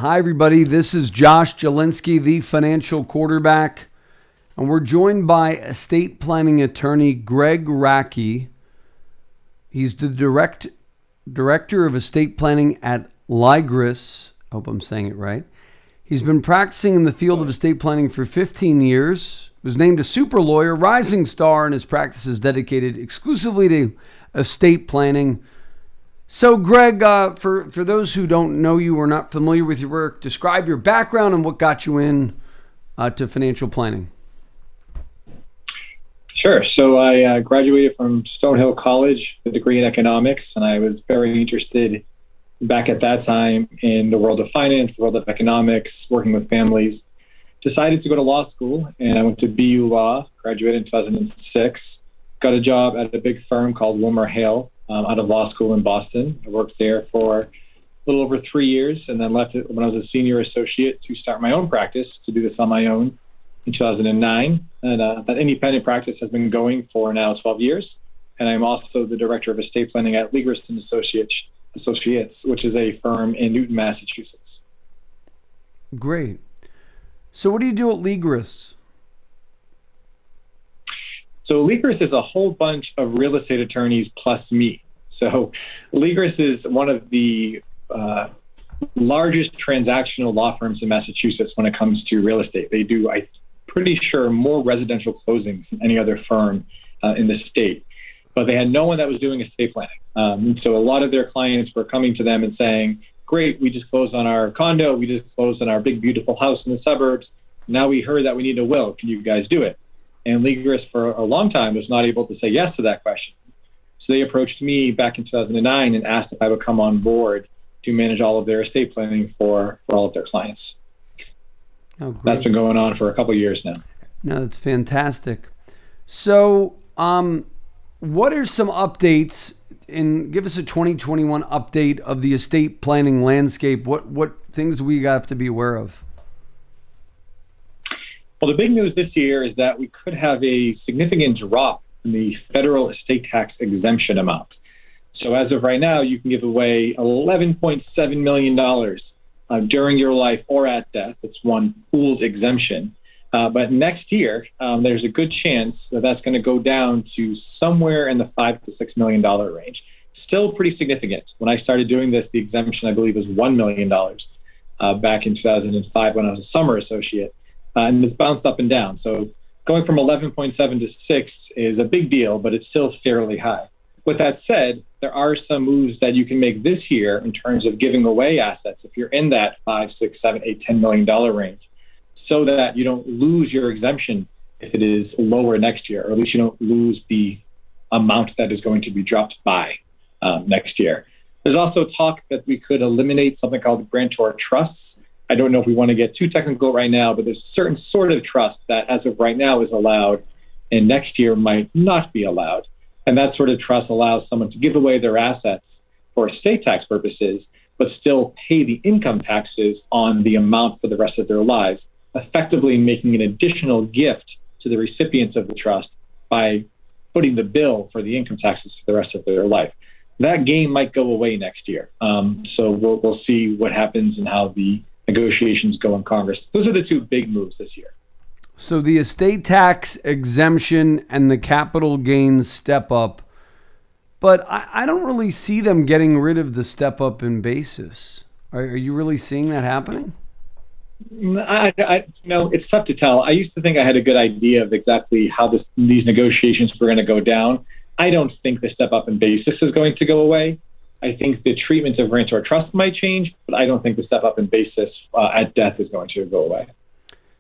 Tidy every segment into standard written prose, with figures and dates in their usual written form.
Hi, everybody. This is Josh Jelinski, the financial quarterback, and we're joined by estate planning attorney Greg Racki. He's the director of estate planning at Ligris. I hope I'm saying it right. He's been practicing in the field of estate planning for 15 years. Was named a super lawyer, rising star, and his practice is dedicated exclusively to estate planning. So, Greg, for those who don't know you or not familiar with your work, describe your background and what got you in to financial planning. Sure. So I graduated from Stonehill College with a degree in economics, and I was very interested back at that time in the world of finance, the world of economics, working with families. Decided to go to law school, and I went to BU Law, graduated in 2006, got a job at a big firm called WilmerHale. Out of law school in Boston. I worked there for a little over 3 years and then left it when I was a senior associate to start my own practice, to do this on my own in 2009. And that independent practice has been going for now 12 years. And I'm also the director of estate planning at Ligris and Associates, which is a firm in Newton, Massachusetts. Great. So what do you do at Ligris? So Ligris is a whole bunch of real estate attorneys plus me. So Ligris is one of the largest transactional law firms in Massachusetts when it comes to real estate. They do, I'm pretty sure, more residential closings than any other firm in the state. But they had no one that was doing estate planning. So a lot of their clients were coming to them and saying, great, we just closed on our condo. We just closed on our big, beautiful house in the suburbs. Now we heard that we need a will. Can you guys do it? And Ligris, for a long time, was not able to say yes to that question. So they approached me back in 2009 and asked if I would come on board to manage all of their estate planning for all of their clients. Oh, great. That's been going on for a couple of years now. No, that's fantastic. So what are some updates, and give us a 2021 update of the estate planning landscape? What things do we have to be aware of? Well, the big news this year is that we could have a significant drop in the federal estate tax exemption amount. So as of right now, you can give away $11.7 million during your life or at death. It's one pooled exemption. But next year, there's a good chance that that's going to go down to somewhere in the $5 to $6 million range. Still pretty significant. When I started doing this, the exemption, I believe, was $1 million back in 2005 when I was a summer associate. And it's bounced up and down. So going from 11.7 to 6 is a big deal, but it's still fairly high. With that said, there are some moves that you can make this year in terms of giving away assets if you're in that $5, $6, $7, $8, $10 million range, so that you don't lose your exemption if it is lower next year, or at least you don't lose the amount that is going to be dropped by next year. There's also talk that we could eliminate something called Grantor Trusts. I don't know if we want to get too technical right now, but there's a certain sort of trust that as of right now is allowed and next year might not be allowed. And that sort of trust allows someone to give away their assets for estate tax purposes, but still pay the income taxes on the amount for the rest of their lives, effectively making an additional gift to the recipients of the trust by footing the bill for the income taxes for the rest of their life. That game might go away next year. So we'll see what happens and how the negotiations go in Congress. Those are the two big moves this year. So the estate tax exemption and the capital gains step up, but I don't really see them getting rid of the step up in basis. Are you really seeing that happening? It's tough to tell. I used to think I had a good idea of exactly how these negotiations were going to go down. I don't think the step up in basis is going to go away. I think the treatment of Grantor Trust might change, but I don't think the step up in basis at death is going to go away.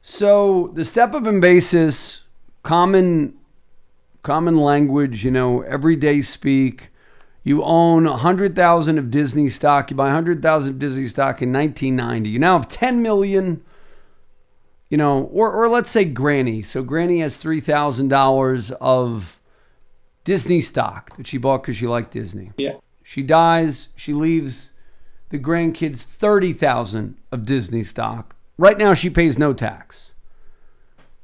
So the step up in basis, common language, everyday speak. You own 100,000 of Disney stock. You buy 100,000 of Disney stock in 1990. You now have 10 million. Or let's say Granny. So Granny has $3,000 of Disney stock that she bought because she liked Disney. Yeah. She dies. She leaves the grandkids $30,000 of Disney stock. Right now, she pays no tax.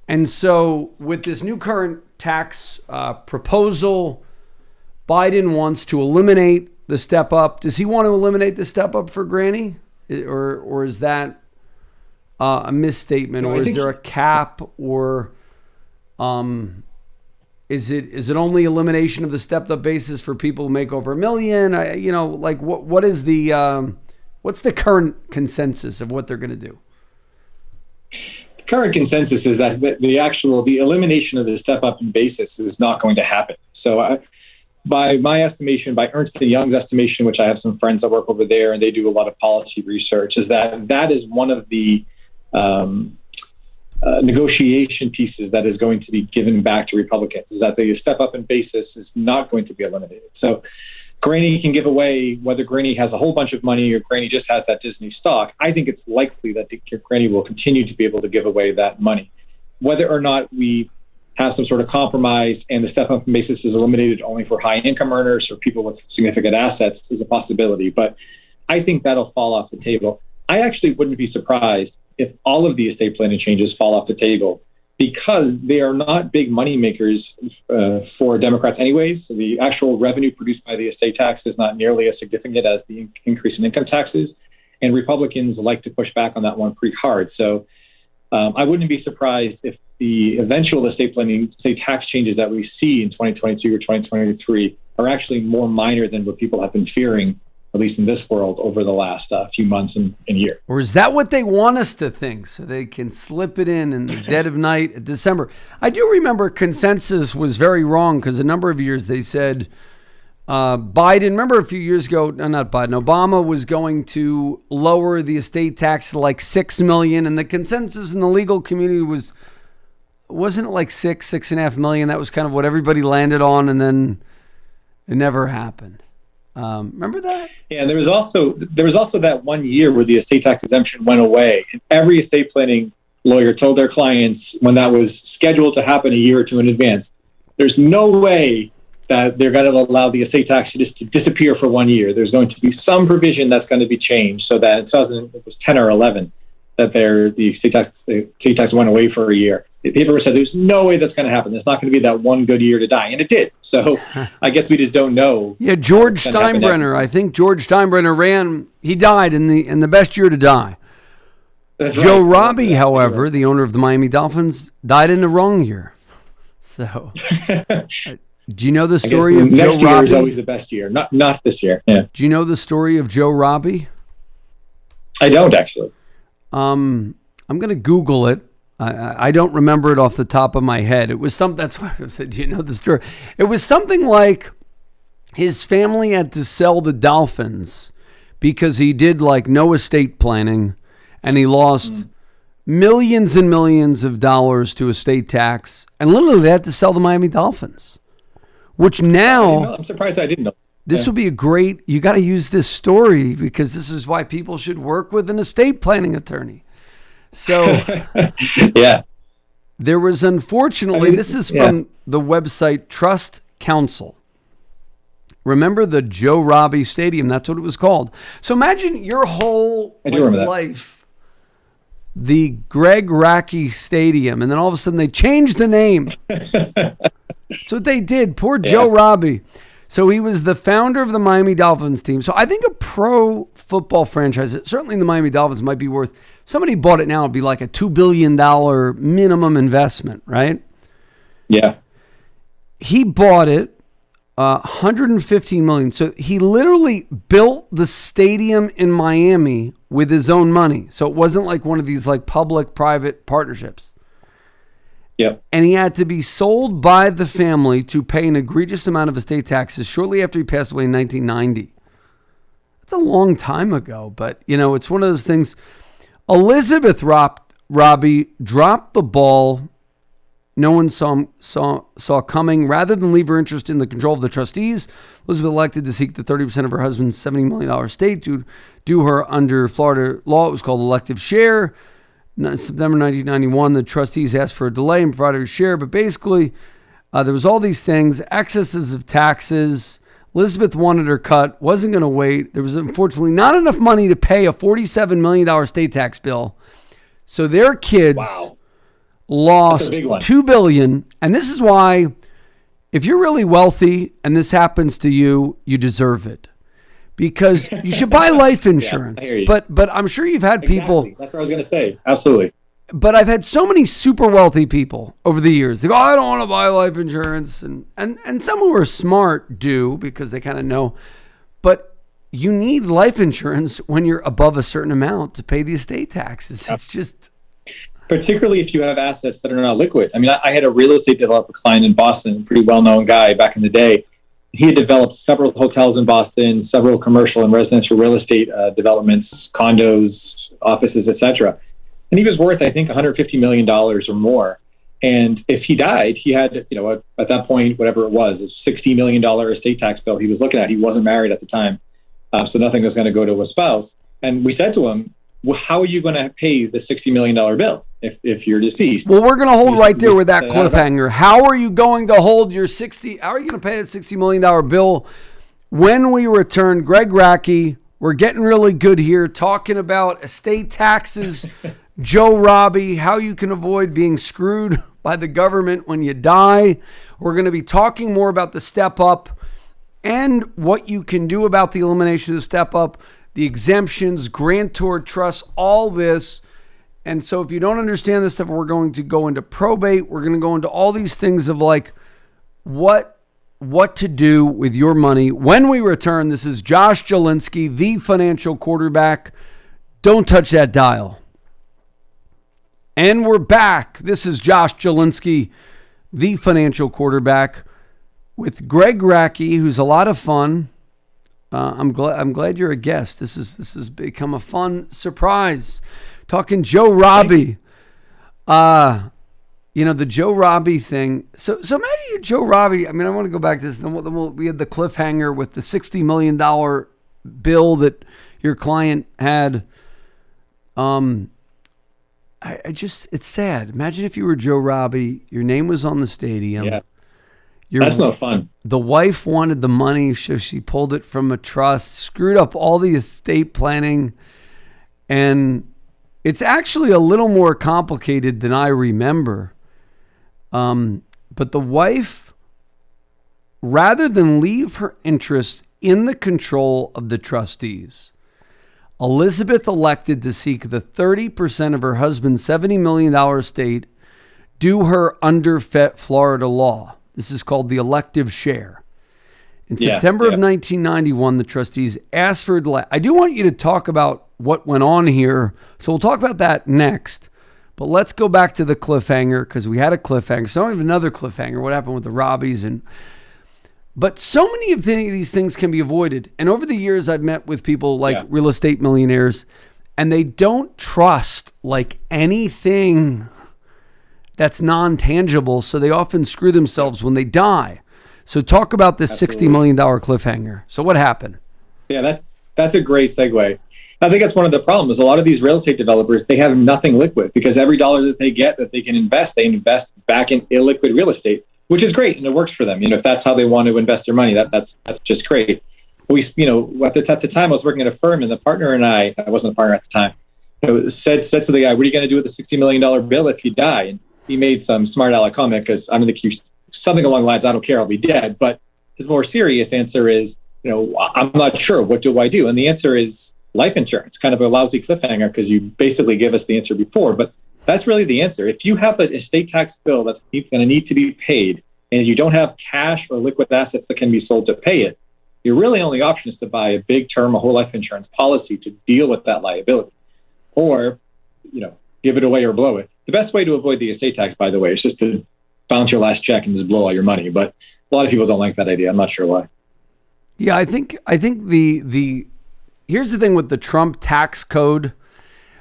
And so with this new current tax proposal, Biden wants to eliminate the step up. Does he want to eliminate the step up for Granny? or is that a misstatement, No, or is there a cap, or is it only elimination of the stepped up basis for people who make over $1 million? What is the what's the current consensus of what they're going to do? The current consensus is that the elimination of the step up in basis is not going to happen. So by my estimation, by Ernst & Young's estimation, which I have some friends that work over there and they do a lot of policy research, is that is one of the negotiation pieces that is going to be given back to Republicans, is that the step up in basis is not going to be eliminated. So Granny can give away, whether Granny has a whole bunch of money or Granny just has that Disney stock. I think it's likely that Granny will continue to be able to give away that money. Whether or not we have some sort of compromise and the step up in basis is eliminated only for high income earners or people with significant assets is a possibility. But I think that'll fall off the table. I actually wouldn't be surprised if all of the estate planning changes fall off the table, because they are not big money makers for Democrats anyways. So the actual revenue produced by the estate tax is not nearly as significant as the increase in income taxes. And Republicans like to push back on that one pretty hard. So I wouldn't be surprised if the eventual estate tax changes that we see in 2022 or 2023 are actually more minor than what people have been fearing, at least in this world, over the last few months and year. Or is that what they want us to think, so they can slip it in the dead of night at December? I do remember consensus was very wrong, because a number of years they said Biden, remember a few years ago, not Biden, Obama was going to lower the estate tax to like $6 million, and the consensus in the legal community wasn't it like $6.5 million? That was kind of what everybody landed on, and then it never happened. Remember that? Yeah, and there was also that 1 year where the estate tax exemption went away, and every estate planning lawyer told their clients when that was scheduled to happen a year or two in advance, there's no way that they're going to allow the estate tax to just disappear for 1 year. There's going to be some provision that's going to be changed so that it was 10 or 11 that the estate tax went away for a year. People said there's no way that's going to happen. There's not going to be that one good year to die, and it did. So I guess we just don't know. Yeah, George Steinbrenner. I think George Steinbrenner ran. He died in the best year to die. That's Joe right. Robbie, however, the owner of the Miami Dolphins, died in the wrong year. So, do you know the story of Joe Robbie? Next year is always the best year, not this year. Yeah. Do you know the story of Joe Robbie? I don't actually. I'm going to Google it. I don't remember it off the top of my head. It was something, that's why I said, do you know the story? It was something like his family had to sell the Dolphins because he did like no estate planning, and he lost millions and millions of dollars to estate tax, and literally they had to sell the Miami Dolphins, which now I'm surprised I didn't know. This would be you got to use this story, because this is why people should work with an estate planning attorney. So, yeah, there was unfortunately, this is from the website Trust Council. Remember the Joe Robbie Stadium? That's what it was called. So imagine your whole life, the Greg Racki Stadium, and then all of a sudden they changed the name. That's what they did. Poor Joe Robbie. So he was the founder of the Miami Dolphins team. So I think a pro football franchise, certainly the Miami Dolphins, might be worth, somebody bought it now, it'd be like a $2 billion minimum investment, right? Yeah. He bought it, $115 million. So he literally built the stadium in Miami with his own money. So it wasn't like one of these like public-private partnerships. Yep. And he had to be sold by the family to pay an egregious amount of estate taxes shortly after he passed away in 1990. That's a long time ago, but it's one of those things. Elizabeth Robbie dropped the ball no one saw coming. Rather than leave her interest in the control of the trustees, Elizabeth elected to seek the 30% of her husband's $70 million estate due her under Florida law. It was called elective share. September 1991, the trustees asked for a delay and provided a share, but basically there was all these things, excesses of taxes. Elizabeth wanted her cut, wasn't going to wait. There was unfortunately not enough money to pay a $47 million state tax bill. So their kids lost $2 billion. And this is why, if you're really wealthy and this happens to you, you deserve it. because you should buy life insurance. I hear you. But I'm sure you've had people. Exactly. That's what I was going to say. Absolutely. But I've had so many super wealthy people over the years. They go, I don't want to buy life insurance. And some who are smart do because they kind of know. But you need life insurance when you're above a certain amount to pay the estate taxes. It's just... Particularly if you have assets that are not liquid. I mean, I had a real estate developer client in Boston, a pretty well-known guy back in the day. He had developed several hotels in Boston, several commercial and residential real estate developments, condos, offices, etc. And he was worth, I think, $150 million or more. And if he died, he had, at that point, whatever it was, a $60 million estate tax bill he was looking at. He wasn't married at the time, so nothing was going to go to a spouse. And we said to him, well, how are you going to pay the $60 million bill if you're deceased? Well, we're going to hold right there with that cliffhanger. How are you going to hold your how are you going to pay that $60 million bill when we return? Greg Racki, we're getting really good here, talking about estate taxes, Joe Robbie, how you can avoid being screwed by the government when you die. We're going to be talking more about the step up and what you can do about the elimination of the step up, the exemptions, Grantor Trusts, all this. And so if you don't understand this stuff, we're going to go into probate. We're going to go into all these things of like what to do with your money. When we return, this is Josh Jelinski, the financial quarterback. Don't touch that dial. And we're back. This is Josh Jelinski, the financial quarterback, with Greg Racki, who's a lot of fun. I'm glad you're a guest. This has become a fun surprise. Talking Joe Robbie. The Joe Robbie thing. So imagine you're Joe Robbie. I mean, I want to go back to this. Then we had the cliffhanger with the $60 million bill that your client had. It's sad. Imagine if you were Joe Robbie, your name was on the stadium. Yeah. That's no fun. The wife wanted the money, so she pulled it from a trust, screwed up all the estate planning, and it's actually a little more complicated than I remember. But the wife, rather than leave her interest in the control of the trustees, Elizabeth elected to seek the 30% of her husband's $70 million estate due her under Florida law. This is called the elective share. In September of 1991, the trustees asked for I do want you to talk about what went on here. So we'll talk about that next. But let's go back to the cliffhanger because we had a cliffhanger. So I have another cliffhanger. What happened with the Robbies? But so many of these things can be avoided. And over the years, I've met with people like real estate millionaires, and they don't trust like anything that's non-tangible, so they often screw themselves when they die. So talk about this $60 million cliffhanger. So what happened? Yeah, that's a great segue. I think that's one of the problems. A lot of these real estate developers, they have nothing liquid because every dollar that they get that they can invest, they invest back in illiquid real estate, which is great, and it works for them. If that's how they want to invest their money, that's just great. We, at the time I was working at a firm, and the partner and I wasn't a partner at the time, said to the guy, what are you going to do with the $60 million bill if you die? And he made some smart aleck comment because I'm going to accuse something along the lines, I don't care, I'll be dead. But his more serious answer is, I'm not sure. What do I do? And the answer is life insurance. Kind of a lousy cliffhanger because you basically give us the answer before. But that's really the answer. If you have an estate tax bill that's going to need to be paid and you don't have cash or liquid assets that can be sold to pay it, your really only option is to buy a big term, a whole life insurance policy to deal with that liability. Or, give it away or blow it. The best way to avoid the estate tax, by the way, is just to bounce your last check and just blow all your money. But a lot of people don't like that idea. I'm not sure why. Yeah, I think the here's the thing with the Trump tax code.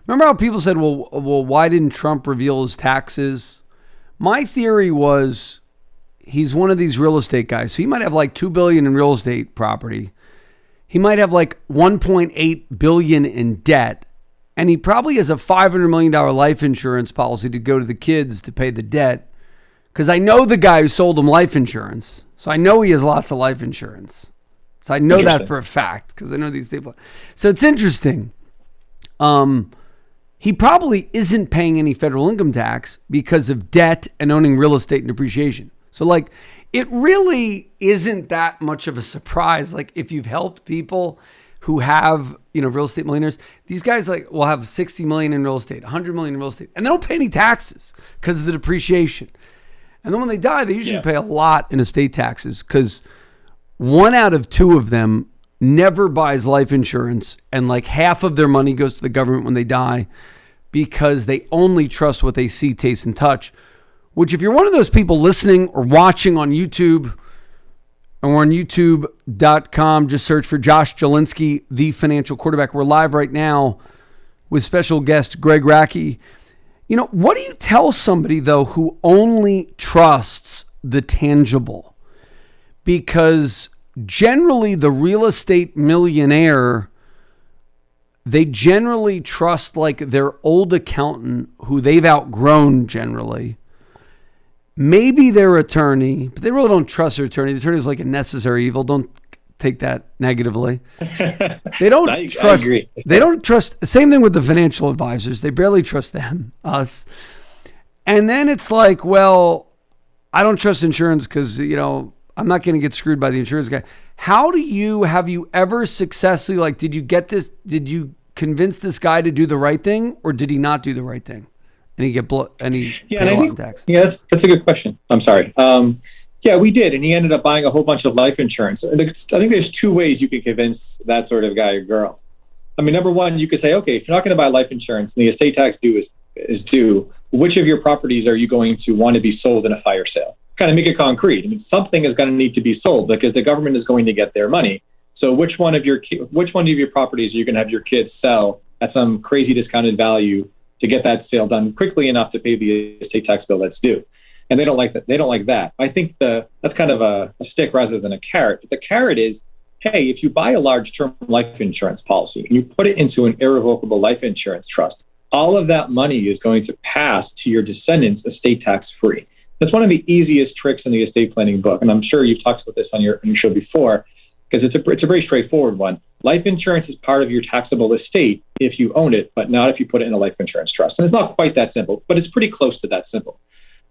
Remember how people said, well, why didn't Trump reveal his taxes? My theory was he's one of these real estate guys. So he might have like $2 billion in real estate property. He might have like $1.8 billion in debt. And he probably has a $500 million life insurance policy to go to the kids to pay the debt. Because I know the guy who sold him life insurance. So I know he has lots of life insurance. So I know that for a fact because I know these people. So it's interesting. He probably isn't paying any federal income tax because of debt and owning real estate and depreciation. So like, it really isn't that much of a surprise. Like if you've helped people who have, real estate millionaires, these guys will have 60 million in real estate, 100 million in real estate, and they don't pay any taxes because of the depreciation. And then when they die, they usually pay a lot in estate taxes because 1 out of 2 of them never buys life insurance, and half of their money goes to the government when they die because they only trust what they see, taste, and touch. Which, if you're one of those people listening or watching on YouTube, and we're on youtube.com, just search for Josh Jelinski, the financial quarterback. We're live right now with special guest Greg Racki. What do you tell somebody, though, who only trusts the tangible? Because generally the real estate millionaire, they generally trust their old accountant who they've outgrown generally. Maybe their attorney, but they really don't trust their attorney. The attorney is like a necessary evil. Don't take that negatively. They don't trust. I agree. They don't trust. Same thing with the financial advisors. They barely trust us. And then it's I don't trust insurance because, I'm not going to get screwed by the insurance guy. Have you ever successfully, did you convince this guy to do the right thing, or did he not do the right thing? And he paid a lot in tax. Yeah, that's a good question. I'm sorry. Yeah, we did. And he ended up buying a whole bunch of life insurance. I think there's 2 ways you can convince that sort of guy or girl. Number one, you could say, okay, if you're not going to buy life insurance and the estate tax due is due, which of your properties are you going to want to be sold in a fire sale? Kind of make it concrete. Something is going to need to be sold because the government is going to get their money. So which one of your properties are you going to have your kids sell at some crazy discounted value to get that sale done quickly enough to pay the estate tax bill that's due? And they don't like that. They don't like that. I think that's kind of a stick rather than a carrot. But the carrot is, hey, if you buy a large term life insurance policy and you put it into an irrevocable life insurance trust, all of that money is going to pass to your descendants estate tax free. That's one of the easiest tricks in the estate planning book. And I'm sure you've talked about this on your show before, because it's a very straightforward one. Life insurance is part of your taxable estate if you own it, but not if you put it in a life insurance trust. And it's not quite that simple, but it's pretty close to that simple.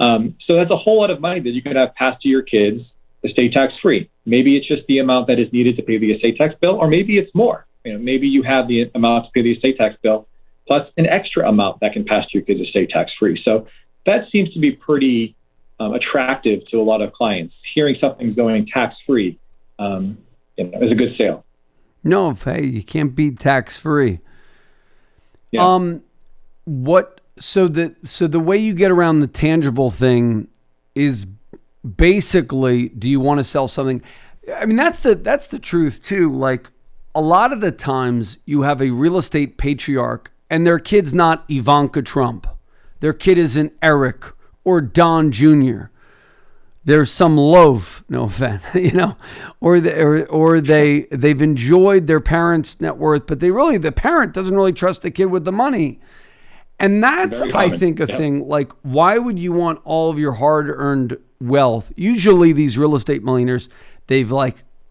So that's a whole lot of money that you could have passed to your kids estate tax free. Maybe it's just the amount that is needed to pay the estate tax bill, or maybe it's more. Maybe you have the amount to pay the estate tax bill plus an extra amount that can pass to your kids estate tax free. So that seems to be pretty attractive to a lot of clients. Hearing something's going tax free is a good sale. No, hey, you can't beat tax free. Yeah. So the way you get around the tangible thing is basically, do you want to sell something? That's the truth too. A lot of the times you have a real estate patriarch and their kid's not Ivanka Trump. Their kid isn't Eric or Don Jr. There's some loaf, no offense, or they've enjoyed their parents' net worth, but the parent doesn't really trust the kid with the money. And that's, I think, a thing. Why would you want all of your hard-earned wealth? Usually these real estate millionaires, they've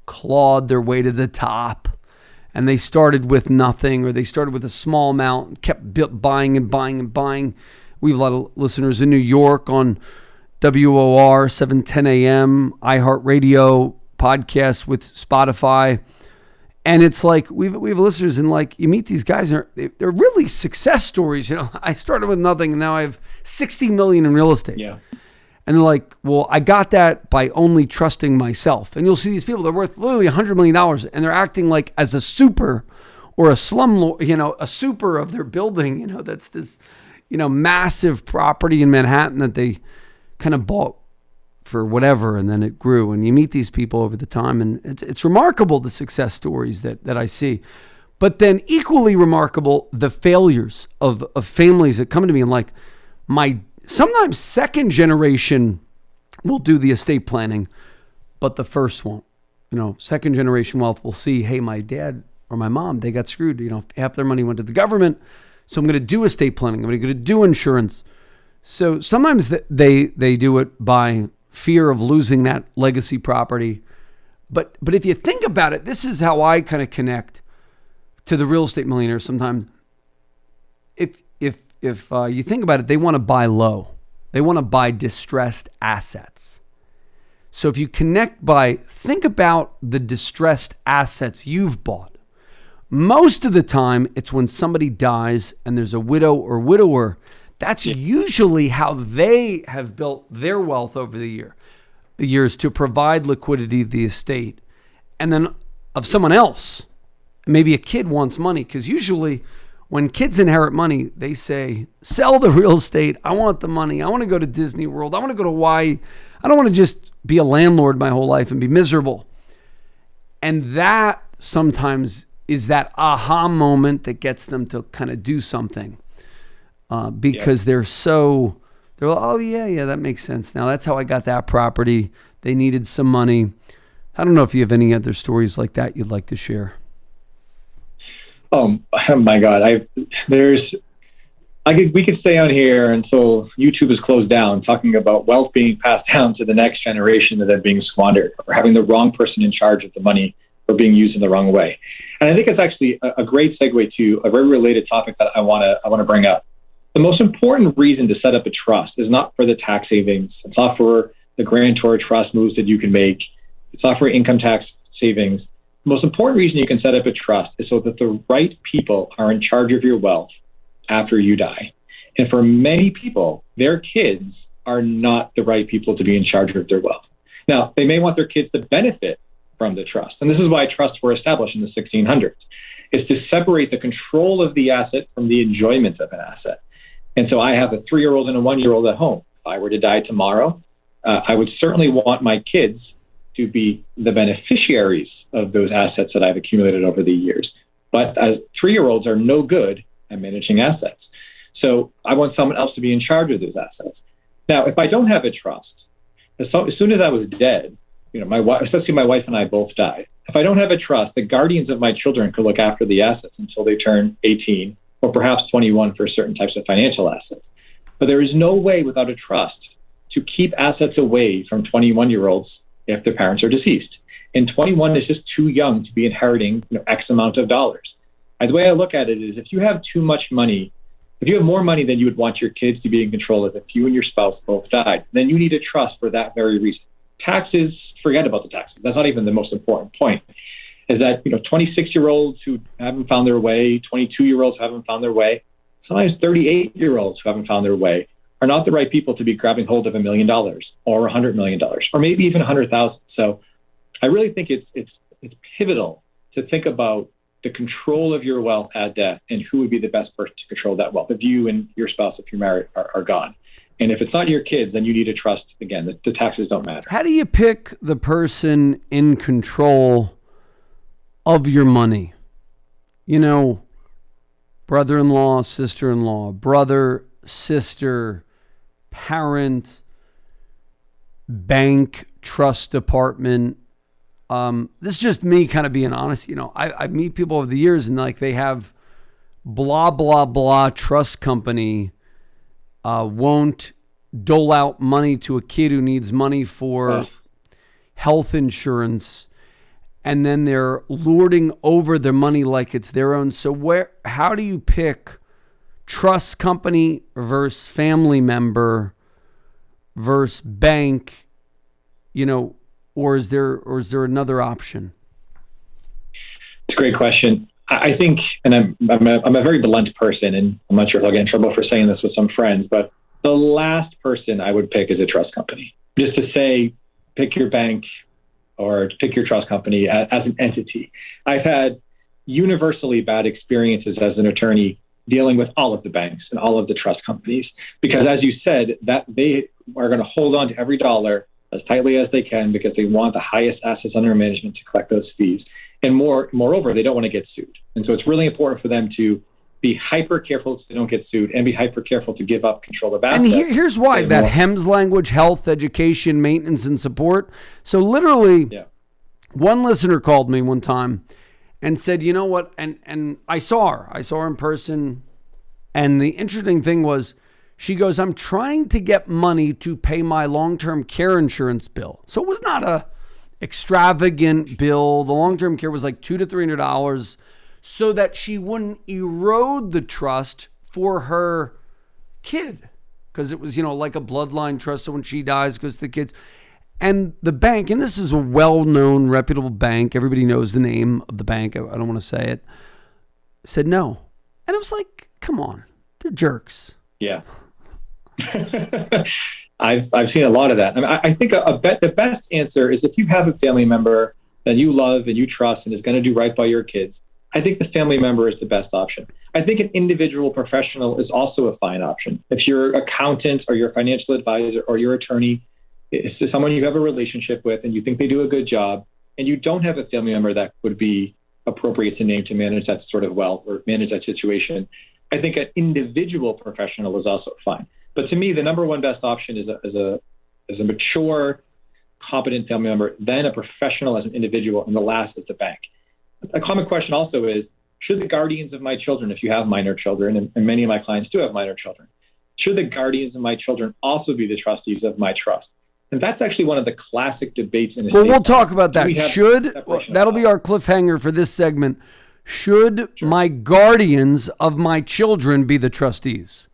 clawed their way to the top, and they started with nothing, or they started with a small amount and kept buying and buying and buying. We have a lot of listeners in New York on WOR 710 AM, iHeartRadio, podcasts with Spotify. And it's we have listeners, and you meet these guys, and they're really success stories. I started with nothing and now I have 60 million in real estate. Yeah. And they're like, well, I got that by only trusting myself. And you'll see these people, they're worth literally $100 million, and they're acting as a super or a slum, a super of their building, that's this, massive property in Manhattan that they kind of bought for whatever, and then it grew. And you meet these people over the time, and it's remarkable, the success stories that I see. But then equally remarkable, the failures of families that come to me, and my sometimes second generation will do the estate planning, but the first won't. Second generation wealth will see, hey, my dad or my mom, they got screwed. Half their money went to the government, so I'm going to do estate planning. I'm going to do insurance. So sometimes they do it by fear of losing that legacy property. But if you think about it, this is how I kind of connect to the real estate millionaire sometimes. If you think about it, they want to buy low. They want to buy distressed assets. So if you think about the distressed assets you've bought, Most of the time, it's when somebody dies and there's a widow or widower. That's usually how they have built their wealth over the years to provide liquidity to the estate. And then of someone else, maybe a kid wants money, because usually when kids inherit money, they say, sell the real estate. I want the money. I want to go to Disney World. I want to go to Hawaii. I don't want to just be a landlord my whole life and be miserable. And that sometimes is that aha moment that gets them to kind of do something because they're like, oh, yeah, that makes sense. Now that's how I got that property. They needed some money. I don't know if you have any other stories like that you'd like to share. Oh my God. We could stay on here until YouTube is closed down talking about wealth being passed down to the next generation and then being squandered, or having the wrong person in charge of the money or being used in the wrong way. And I think it's actually a great segue to a very related topic that I want to bring up. The most important reason to set up a trust is not for the tax savings. It's not for the Grantor Trust moves that you can make. It's not for income tax savings. The most important reason you can set up a trust is so that the right people are in charge of your wealth after you die. And for many people, their kids are not the right people to be in charge of their wealth. Now, they may want their kids to benefit from the trust. And this is why trusts were established in the 1600s, is to separate the control of the asset from the enjoyment of an asset. And so I have a 3-year-old and a 1-year-old at home. If I were to die tomorrow, I would certainly want my kids to be the beneficiaries of those assets that I've accumulated over the years. But as 3-year-olds are no good at managing assets. So I want someone else to be in charge of those assets. Now, if I don't have a trust, as soon as I was dead, especially my wife and I both died. If I don't have a trust, the guardians of my children could look after the assets until they turn 18 or perhaps 21 for certain types of financial assets. But there is no way without a trust to keep assets away from 21-year-olds if their parents are deceased. And 21 is just too young to be inheriting X amount of dollars. And the way I look at it is, if you have too much money, if you have more money than you would want your kids to be in control of, if you and your spouse both died, then you need a trust for that very reason. Taxes, forget about the taxes. That's not even the most important point. Is that 26-year-olds who haven't found their way, 22-year-olds who haven't found their way, sometimes 38-year-olds who haven't found their way are not the right people to be grabbing hold of $1 million or $100 million or maybe even 100,000. So I really think it's pivotal to think about the control of your wealth at death and who would be the best person to control that wealth. If you and your spouse, if you're married, are gone. And if it's not your kids, then you need to trust, again, that the taxes don't matter. How do you pick the person in control of your money? Brother-in-law, sister-in-law, brother, sister, parent, bank, trust department. This is just me kind of being honest. I meet people over the years and they have blah, blah, blah trust company won't dole out money to a kid who needs money for health insurance. And then they're lording over their money like it's their own. So how do you pick trust company versus family member versus bank, or is there another option? It's a great question. I think, and I'm a very blunt person, and I'm not sure if I'll get in trouble for saying this with some friends, but the last person I would pick is a trust company. Just to say, pick your bank or pick your trust company as an entity. I've had universally bad experiences as an attorney dealing with all of the banks and all of the trust companies, because as you said, that they are going to hold on to every dollar as tightly as they can because they want the highest assets under management to collect those fees. And moreover, they don't want to get sued. And so it's really important for them to be hyper careful so they don't get sued and be hyper careful to give up control of assets. And here's why, that HEMS language: health, education, maintenance, and support. So literally, one listener called me one time and said, you know what? And I saw her in person. And the interesting thing was, she goes, I'm trying to get money to pay my long-term care insurance bill. So it was not a extravagant bill. The long-term care was like $200 to $300 so that she wouldn't erode the trust for her kid. Because it was, like a bloodline trust. So when she dies, goes to the kids. And the bank, and this is a well-known, reputable bank. Everybody knows the name of the bank. I don't want to say it. said no. And I was like, come on, they're jerks. Yeah. I've seen a lot of that. I mean, I think the best answer is if you have a family member that you love and you trust and is going to do right by your kids, I think the family member is the best option. I think an individual professional is also a fine option. If your accountant or your financial advisor or your attorney is someone you have a relationship with and you think they do a good job, and you don't have a family member that would be appropriate to name to manage that sort of wealth or manage that situation, I think an individual professional is also fine. But to me, the number one best option is a mature, competent family member, then a professional as an individual, and the last is the bank. A common question also is, should the guardians of my children, if you have minor children, and many of my clients do have minor children, should the guardians of my children also be the trustees of my trust? And that's actually one of the classic debates in the Well, we'll talk about that. That'll be our cliffhanger for this segment. Should my guardians of my children be the trustees?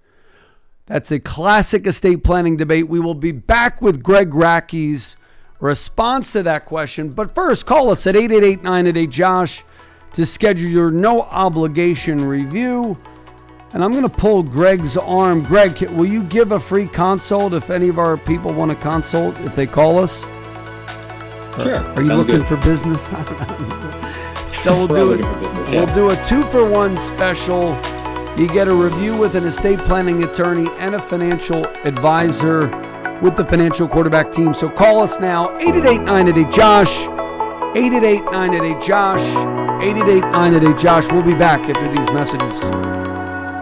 That's a classic estate planning debate. We will be back with Greg Racki's response to that question. But first, call us at 888-988-JOSH to schedule your no obligation review. And I'm going to pull Greg's arm. Greg, will you give a free consult if any of our people want to consult if they call us? Sure. Are you looking for business? I don't know. So we'll do it. We'll do a 2-for-1 special. You get a review with an estate planning attorney and a financial advisor with the Financial Quarterback team. So call us now, 888-988-JOSH, 888-988-JOSH, 888-988-JOSH. We'll be back after these messages.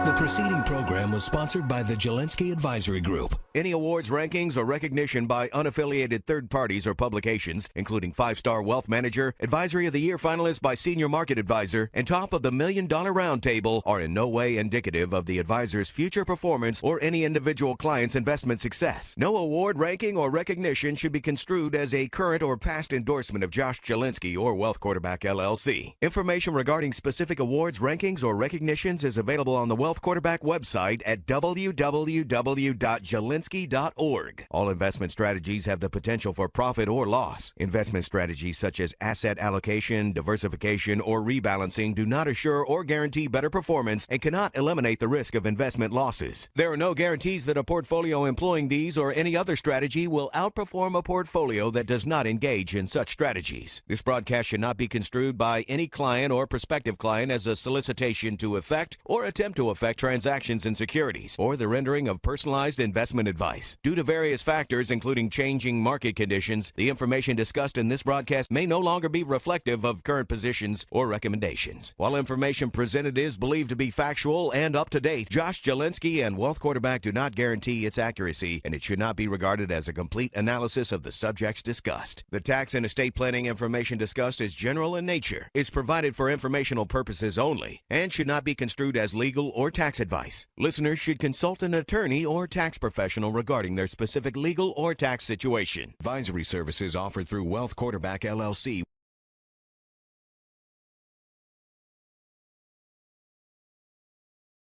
The preceding program was sponsored by the Jelinski Advisory Group. Any awards, rankings, or recognition by unaffiliated third parties or publications, including 5-Star Wealth Manager, Advisory of the Year finalist by Senior Market Advisor, and Top of the $1 Million Roundtable, are in no way indicative of the advisor's future performance or any individual client's investment success. No award, ranking, or recognition should be construed as a current or past endorsement of Josh Jelinski or Wealth Quarterback LLC. Information regarding specific awards, rankings, or recognitions is available on the Wealth Quarterback website at www.jelinski.org. All investment strategies have the potential for profit or loss. Investment strategies such as asset allocation, diversification, or rebalancing do not assure or guarantee better performance and cannot eliminate the risk of investment losses. There are no guarantees that a portfolio employing these or any other strategy will outperform a portfolio that does not engage in such strategies. This broadcast should not be construed by any client or prospective client as a solicitation to effect or attempt to effect transactions in securities or the rendering of personalized investment advice. Due to various factors, including changing market conditions, the information discussed in this broadcast may no longer be reflective of current positions or recommendations. While information presented is believed to be factual and up to date, Josh Jelinski and Wealth Quarterback do not guarantee its accuracy, and it should not be regarded as a complete analysis of the subjects discussed. The tax and estate planning information discussed is general in nature, is provided for informational purposes only, and should not be construed as legal or tax advice. Listeners should consult an attorney or tax professional regarding their specific legal or tax situation. Advisory services offered through Wealth Quarterback LLC.